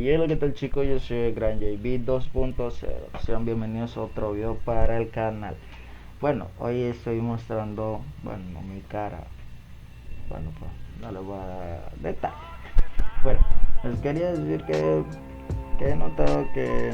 Y hola, ¿qué tal chicos? Yo soy el Gran JB 2.0. Sean bienvenidos a otro video para el canal. Bueno, hoy estoy mostrando, bueno, mi cara. Bueno, pues no les voy a dar detalles. Bueno, les quería decir que he notado que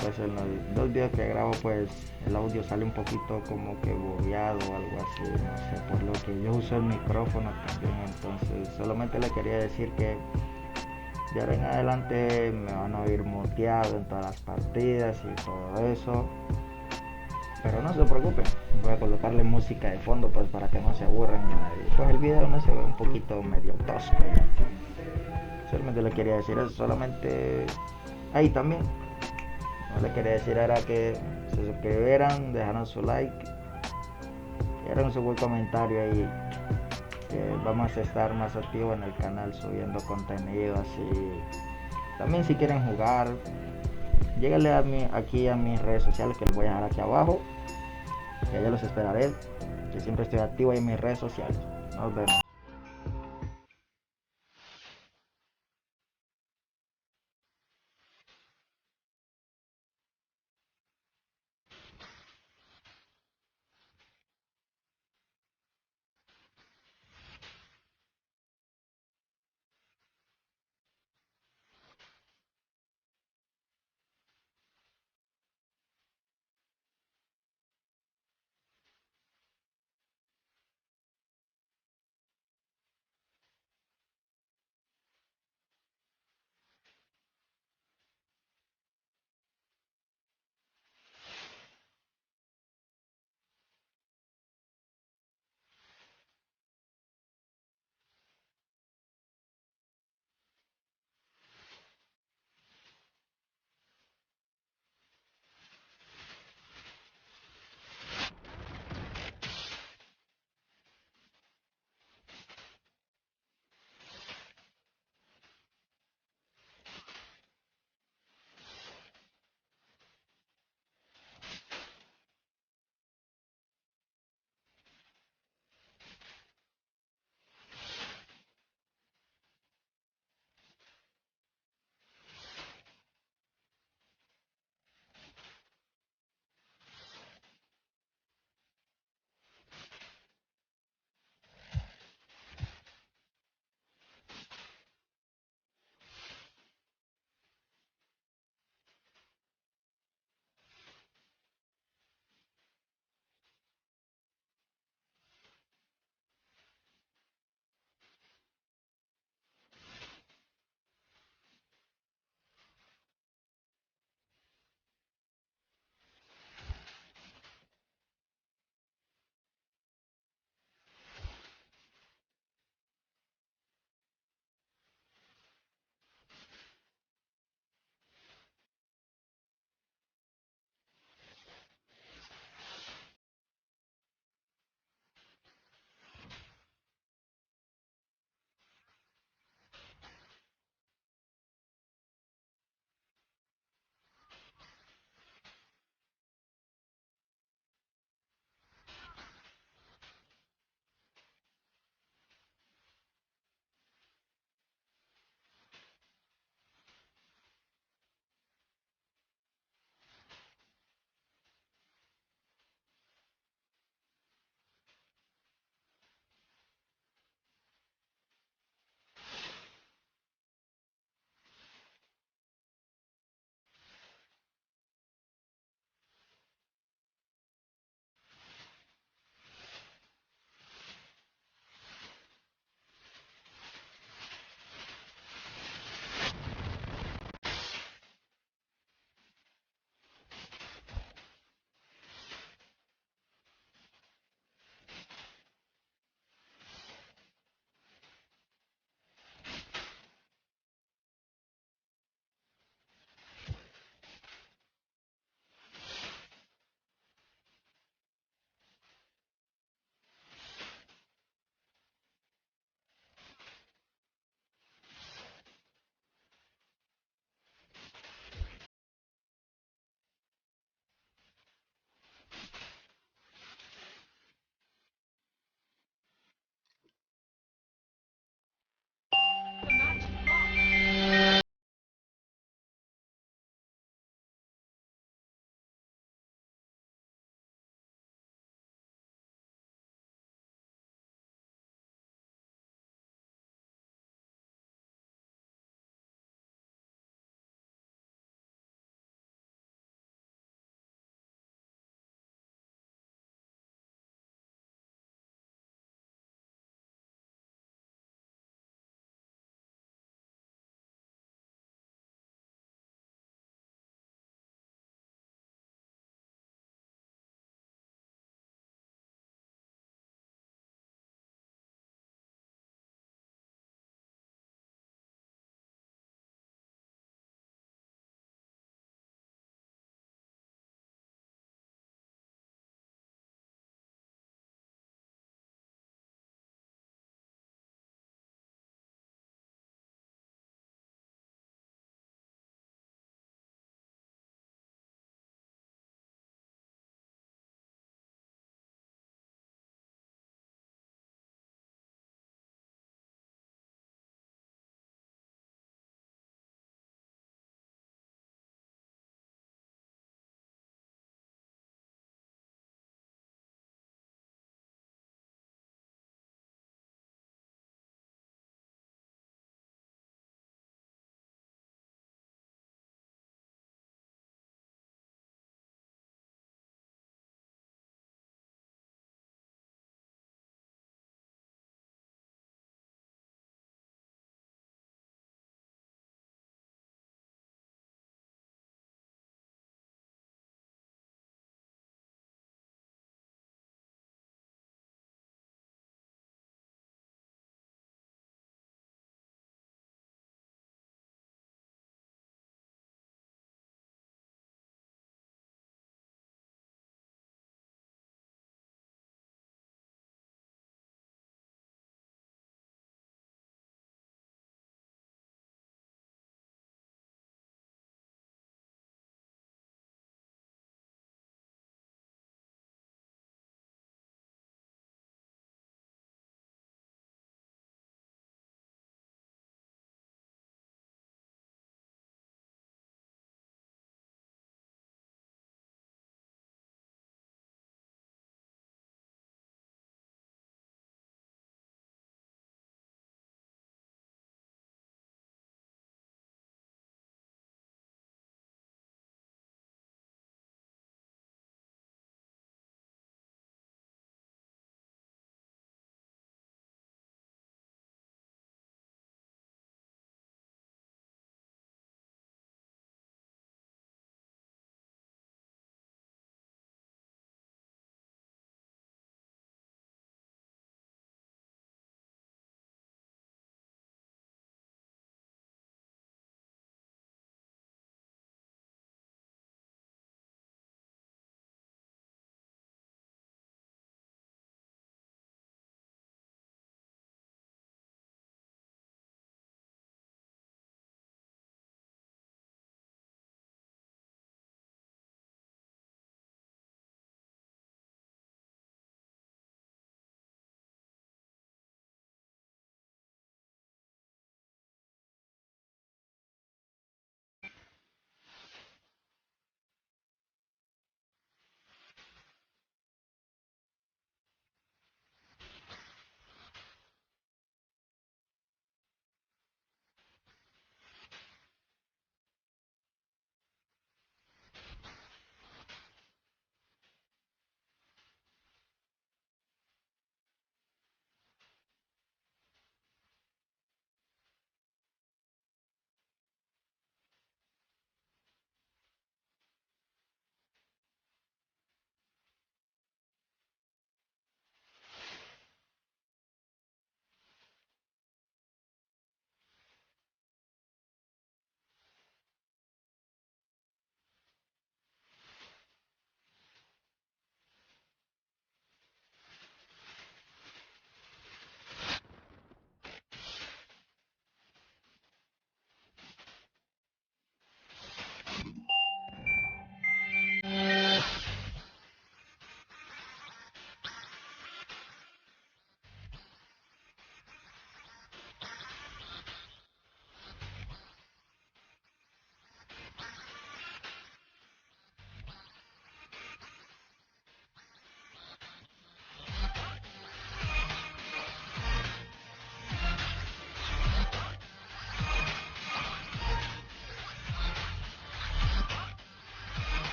pues en los dos videos que grabo, pues el audio sale un poquito como que bobeado o algo así. No sé, por lo que yo uso el micrófono también. Entonces solamente le quería decir que de ahora en adelante me van a oír muteado en todas las partidas y todo eso. Pero no se preocupen, voy a colocarle música de fondo pues para que no se aburran. Y pues el video no se ve un poquito medio tosco. Solamente le quería decir eso, solamente ahí también. No le quería decir era que se suscribieran, dejaran su like, y hagan su buen comentario ahí. Que vamos a estar más activos en el canal subiendo contenido así. También si quieren jugar, lléguenle aquí a mis redes sociales que les voy a dejar aquí abajo. Que ya los esperaré. Que siempre estoy activo en mis redes sociales. Nos vemos.